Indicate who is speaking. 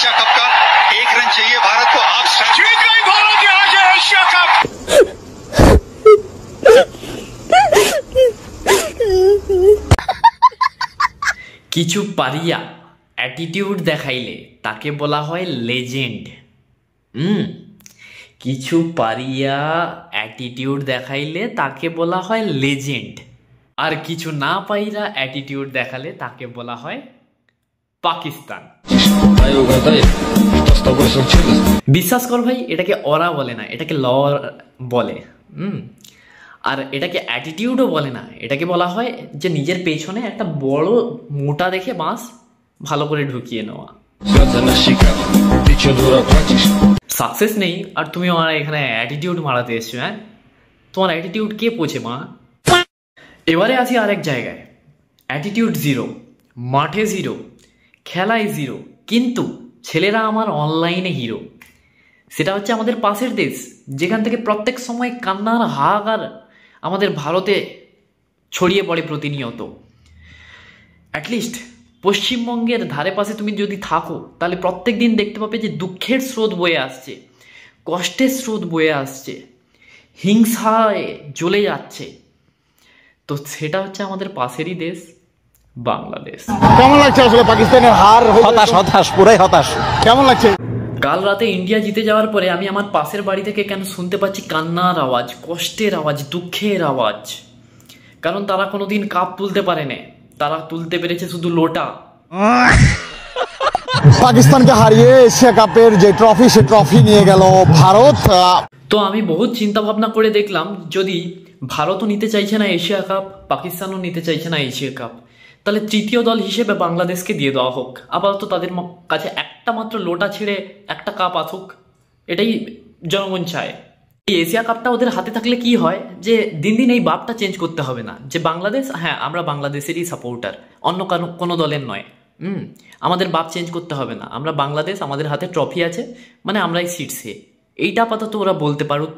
Speaker 1: Asia cup का 1 run चाहिए भारत को। आप जीत गई भारत, आज है एशिया कप।
Speaker 2: কিছু পারিয়া অ্যাটিটিউড দেখাইলে তাকে বলা হয় লেজেন্ড। কিছু পারিয়া অ্যাটিটিউড দেখাইলে তাকে বলা হয় লেজেন্ড। আর কিছু না পাইরা অ্যাটিটিউড দেখালে তাকে বলা হয় পাকিস্তান। বিশ্বাস কর ভাই, এটাকে ওরা বলে না, এটাকে ল বলে। আর এটাকে অ্যাটিটিউডও বলে না, এটাকে বলা হয় যে নিজের পেছনে একটা বড় মোটা দেখে বাঁশ ভালো করে ঢুকিয়ে নেওয়া। সাকসেস নেই আর তুমি আমার এখানে অ্যাটিটিউড মারাতে এসছো। হ্যাঁ, তোমার অ্যাটিটিউড কে পোছে মা? এবারে আছি আরেক জায়গায়। অ্যাটিটিউড জিরো, মাঠে জিরো, খেলায় জিরো, কিন্তু ছেলেরা আমার অনলাইনে হিরো। সেটা হচ্ছে আমাদের পাশের দেশ, যেখান থেকে প্রত্যেক সময় কান্নার হাহাকার আমাদের ভারতে ছড়িয়ে পড়ে প্রতিনিয়ত। অ্যাটলিস্ট পশ্চিমবঙ্গের ধারে পাশে তুমি যদি থাকো, তাহলে প্রত্যেক দিন দেখতে পাবে যে দুঃখের স্রোত বয়ে আসছে, কষ্টের স্রোত বয়ে আসছে, হিংসায় জ্বলে যাচ্ছে। তো সেটা হচ্ছে আমাদের পাশেরই দেশ বাংলাদেশ।
Speaker 3: কেমন লাগছে আসলে পাকিস্তানের হার? হতাশ, হতাশ, পুরাই হতাশ। কেমন লাগছে?
Speaker 2: কাল রাতে ইন্ডিয়া জিতে যাওয়ার পরে আমি আমার পাশের বাড়ি থেকে কেন শুনতে পাচ্ছি কান্নার আওয়াজ, কষ্টের আওয়াজ, দুঃখের আওয়াজ। কারণ তারা কোনোদিন কাপ তুলতে পারে না, তারা তুলতে পেরেছে শুধু লোটা।
Speaker 3: পাকিস্তানকে হারিয়ে এশিয়া কাপের যে ট্রফি, সে ট্রফি নিয়ে গেল ভারত।
Speaker 2: তো আমি বহুত চিন্তা ভাবনা করে দেখলাম, যদি ভারতও নিতে চাইছে না এশিয়া কাপ, পাকিস্তানও নিতে চাইছে না এশিয়া কাপ, তাহলে তৃতীয় দল হিসেবে বাংলাদেশকে দিয়ে দেওয়া হোক। আপাতত তাদের কাছে একটা মাত্র লোটা ছেড়ে একটা কাপ আসুক, এটাই জনগণ চায়। এই এশিয়া কাপটা ওদের হাতে থাকলে কি হয়, যে দিন দিন এই ভাবটা চেঞ্জ করতে হবে না যে বাংলাদেশ, হ্যাঁ আমরা বাংলাদেশেরই সাপোর্টার, অন্য কোনো দলের নয়। আমাদের ভাব চেঞ্জ করতে হবে না, আমরা বাংলাদেশ, আমাদের হাতে ট্রফি আছে, মানে আমরাই সিটসে। এইটা আপাতত ওরা বলতে পারুক।